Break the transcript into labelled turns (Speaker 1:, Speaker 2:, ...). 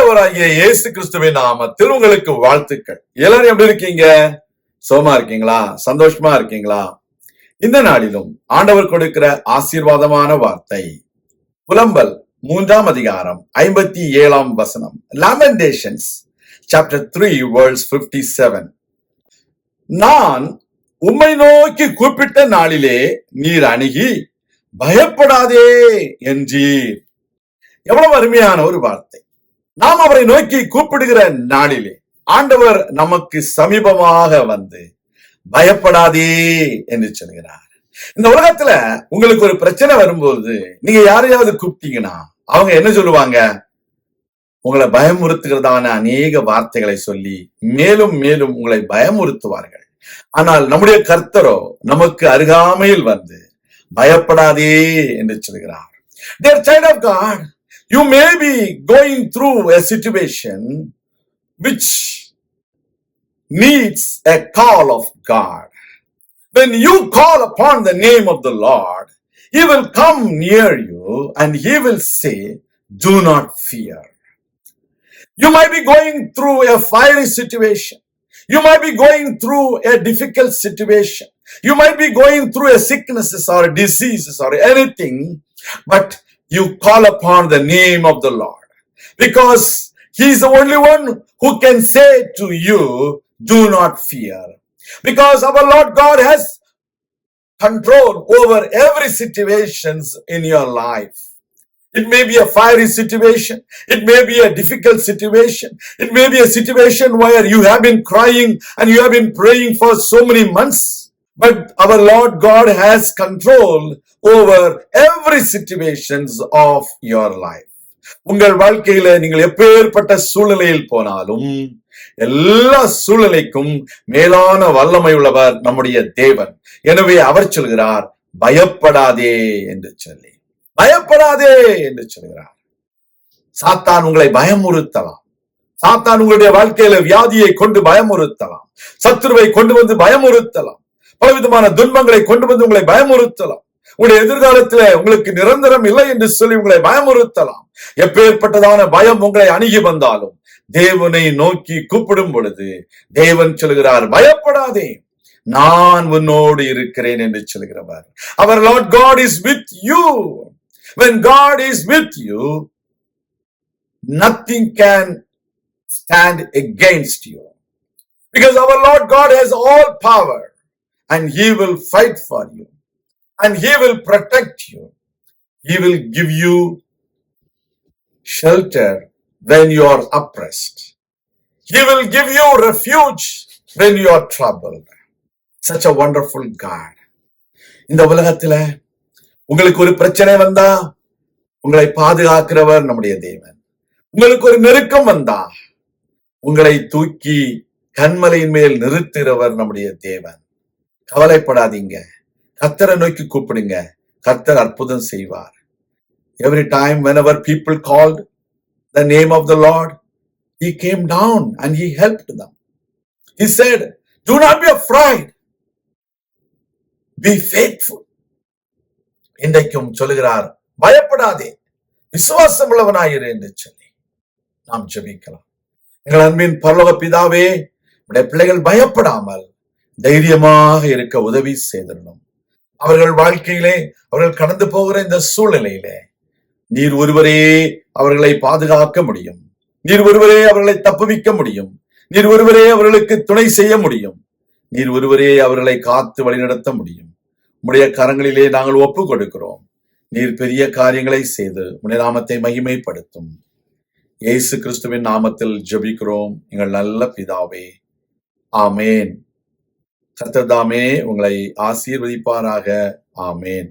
Speaker 1: ஆண்டவராகிய இயேசு கிறிஸ்துவின் நாமத்தில் உங்களுக்கு வாழ்த்துக்கள். எல்லாரும் எப்படி இருக்கீங்க? சோமா இருக்கீங்களா? சந்தோஷமா இருக்கீங்களா? இந்த நாளிலும் ஆண்டவர் கொடுக்கிற ஆசீர்வாதமான வார்த்தை புலம்பல் 3ஆம் அதிகாரம் 57ஆம் வசனம். லாமெண்டேஷன்ஸ் chapter 3 verse 57. நான் உம்மை நோக்கி கூப்பிட்ட நாளிலே நீர் அணுகி பயப்படாதே என்றீர். எவ்வளவு அருமையான ஒரு வார்த்தை. நாம் அவரை நோக்கி கூப்பிடுகிற நாளிலே ஆண்டவர் நமக்கு சமீபமாக வந்து பயப்படாதே என்று சொல்கிறார். இந்த உலகத்துல உங்களுக்கு ஒரு பிரச்சனை வரும்போது நீங்க யாரையாவது கூப்பிட்டீங்கன்னா அவங்க என்ன சொல்லுவாங்க? உங்களை பயமுறுத்துகிறதான அநேக வார்த்தைகளை சொல்லி மேலும் மேலும் உங்களை பயமுறுத்துவார்கள். ஆனால் நம்முடைய கர்த்தரோ நமக்கு அருகாமையில் வந்து பயப்படாதே என்று சொல்கிறார். Dear child of God, you may be going through a situation which needs a call of God. When you call upon the name of the Lord, He will come near you and He will say, do not fear. You might be going through a fiery situation. You might be going through a difficult situation. You might be going through a sicknesses or diseases or anything, but you call upon the name of the Lord because He is the only one who can say to you, do not fear. Because our Lord God has control over every situations in your life. It may be a fiery situation. It may be a difficult situation. It may be a situation where you have been crying and you have been praying for so many months. But our Lord God has control over every situations of your life. உங்கள் வாழ்க்கையில நீங்கள் எப்பேற்பட்ட சூழ்நிலையில் போனாலும் எல்லா சூழ்நிலைக்கும் மேலான வல்லமை உள்ளவர் நம்முடைய தேவன். எனவே அவர் சொல்கிறார், பயப்படாதே என்று சொல்லி, பயப்படாதே என்று சொல்கிறார். சாத்தான் உங்களை பயமுறுத்தலாம். சாத்தான் உங்களுடைய வாழ்க்கையில வியாதியை கொண்டு பயமுறுத்தலாம். சத்துருவை கொண்டு வந்து பயமுறுத்தலாம். பலவிதமான துன்பங்களை கொண்டு வந்து உங்களை பயமுறுத்தலாம். உங்களுடைய எதிர்காலத்துல உங்களுக்கு நிரந்தரம் இல்லை என்று சொல்லி உங்களை பயமுறுத்தலாம். எப்பேற்பட்டதான பயம் உங்களை அணுகி வந்தாலும் தேவனை நோக்கி கூப்பிடும் பொழுது தேவன் சொல்கிறார், பயப்படாதே, நான் உன்னோடு இருக்கிறேன் என்று சொல்கிறவர். Our Lord God is with you. When God is with you, nothing can stand against you. Because our Lord God has all power and He will fight for you and He will protect you. He will give you shelter when you are oppressed. He will give you refuge when you are troubled. Such a wonderful God. இந்த உலகத்துல உங்களுக்கு ஒரு பிரச்சனை வந்தா உங்களை பாதுகாக்கிறவர் நம்முடைய தேவன். உங்களுக்கு ஒரு நெருக்கம் வந்தா உங்களை தூக்கி கன்மலையின் மேல் நிறுத்துகிறவர் நம்முடைய தேவன். கவலைப்படாதீங்க, கர்த்தரை நோக்கி கூப்பிடுங்க, கர்த்தர் அற்புதம் செய்வார். Every time whenever people called the name of the Lord, He came down and He helped them. He said, do not be afraid, be faithful. இன்றைக்கும் சொல்லுகிறார், பயப்படாதே, விசுவாசம் உள்ளவனாயிரு என்று சொல்லி நாம் ஜெபிக்கலாம். எங்கள் அன்பின் பரலோக பிதாவே, உடைய பிள்ளைகள் பயப்படாமல் தைரியமாக இருக்க உதவி செய்திடணும். அவர்கள் வாழ்க்கையிலே அவர்கள் கடந்து போகிற இந்த சூழ்நிலையிலே நீர் ஒருவரே அவர்களை பாதுகாக்க முடியும். நீர் ஒருவரே அவர்களை தப்புவிக்க முடியும். நீர் ஒருவரே அவர்களுக்கு துணை செய்ய முடியும். நீர் ஒருவரே அவர்களை காத்து வழிநடத்த முடியும். உம்முடைய கரங்களிலே நாங்கள் ஒப்பு கொடுக்கிறோம். நீர் பெரிய காரியங்களை செய்து உம்முடைய நாமத்தை மகிமைப்படுத்தும். இயேசு கிறிஸ்துவின் நாமத்தில் ஜெபிக்கிறோம் எங்கள் நல்ல பிதாவே, ஆமேன். கர்த்தர் தாமே உங்களை ஆசீர்வதிப்பாராக. ஆமேன்.